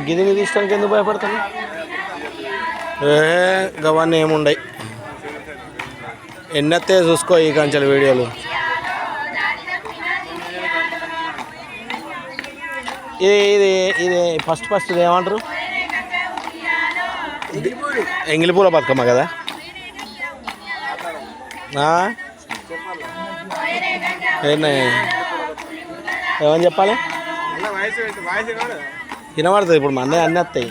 గిది తీసుకోడానికి ఎందుకు భయపడతాను? గవన్నీ ఏముండయి, ఎన్నెత్తే చూసుకో ఈ కంచెల వీడియోలు. ఇది ఇది ఇది ఫస్ట్ ఇది ఏమంటారు? ఎంగిలిపూల బతుకమ్మ కదా. ఏమని చెప్పాలి? వినబడుతుంది ఇప్పుడు మన అన్నీ వస్తాయి.